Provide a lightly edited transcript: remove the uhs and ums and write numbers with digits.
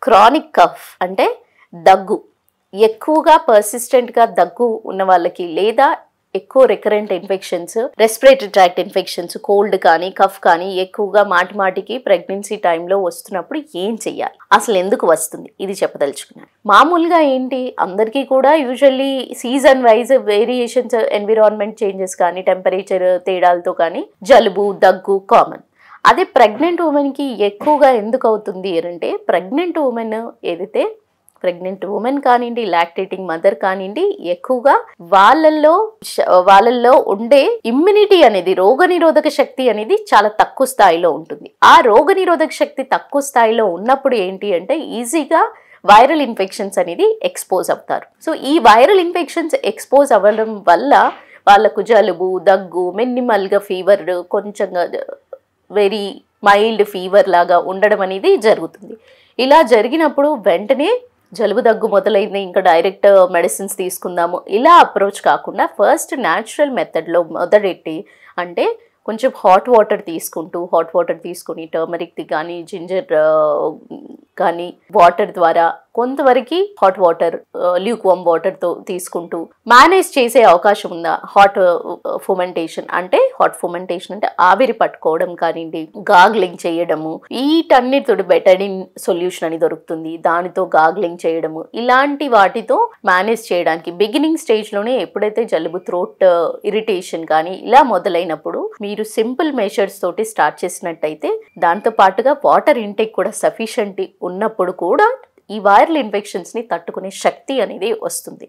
Chronic cough అంటే దగ్గు, ఎక్కువగా పర్సిస్టెంట్గా దగ్గు ఉన్న వాళ్ళకి, లేదా ఎక్కువ recurrent infections, respiratory tract infections, cold కానీ కఫ్ కానీ ఎక్కువగా మాటికి ప్రెగ్నెన్సీ టైంలో వస్తున్నప్పుడు ఏం చెయ్యాలి, అసలు ఎందుకు వస్తుంది, ఇది చెప్పదలుచుకున్నాను. మామూలుగా ఏంటి, అందరికీ కూడా usually season wise variations, environment changes కానీ టెంపరేచర్ తేడాలతో కానీ జలుబు దగ్గు కామన్. అదే ప్రెగ్నెంట్ ఉమెన్కి ఎక్కువగా ఎందుకు అవుతుంది అంటే, ప్రెగ్నెంట్ ఉమెన్ కానివ్వండి, లాక్టేటింగ్ మదర్ కానివ్వండి, ఎక్కువగా వాళ్ళల్లో ఉండే ఇమ్యూనిటీ అనేది, రోగనిరోధక శక్తి అనేది చాలా తక్కువ స్థాయిలో ఉంటుంది. ఆ రోగనిరోధక శక్తి తక్కువ స్థాయిలో ఉన్నప్పుడు ఏంటి అంటే ఈజీగా వైరల్ ఇన్ఫెక్షన్స్ అనేది ఎక్స్పోజ్ అవుతారు. సో ఈ వైరల్ ఇన్ఫెక్షన్స్ ఎక్స్పోజ్ అవ్వడం వల్ల వాళ్ళకు జలుబు దగ్గు, మినిమల్గా ఫీవర్, కొంచెంగా వెరీ మైల్డ్ ఫీవర్ లాగా ఉండడం అనేది జరుగుతుంది. ఇలా జరిగినప్పుడు వెంటనే జలుబు దగ్గు మొదలైంది, ఇంకా డైరెక్ట్ మెడిసిన్స్ తీసుకుందాము ఇలా అప్రోచ్ కాకుండా ఫస్ట్ న్యాచురల్ మెథడ్లో మొదలెట్టి, అంటే కొంచెం హాట్ వాటర్ తీసుకుని టర్మరిక్ కానీ జింజర్ కానీ వాటర్ ద్వారా కొంతవరకు హాట్ వాటర్, ల్యూక్ వామ్ వాటర్తో తీసుకుంటూ మేనేజ్ చేసే అవకాశం ఉందా. హాట్ ఫర్మెంటేషన్ అంటే ఆవిరి పట్టుకోవడం కానివ్వండి, గాగ్లింగ్ చేయడము, వీటన్నిటితో బెటడిన్ సొల్యూషన్ అని దొరుకుతుంది, దానితో గాగ్లింగ్ చేయడము, ఇలాంటి వాటితో మేనేజ్ చేయడానికి బిగినింగ్ స్టేజ్లోనే ఎప్పుడైతే జలుబు, థ్రోట్ ఇరిటేషన్ కానీ ఇలా మొదలైనప్పుడు మీరు సింపుల్ మెషర్స్ తోటి స్టార్ట్ చేసినట్టయితే, దాంతో పాటుగా వాటర్ ఇంటేక్ కూడా సఫిషియెంట్ ఉన్నప్పుడు కూడా ఈ వైరల్ ఇన్ఫెక్షన్స్ని తట్టుకునే శక్తి అనేది వస్తుంది.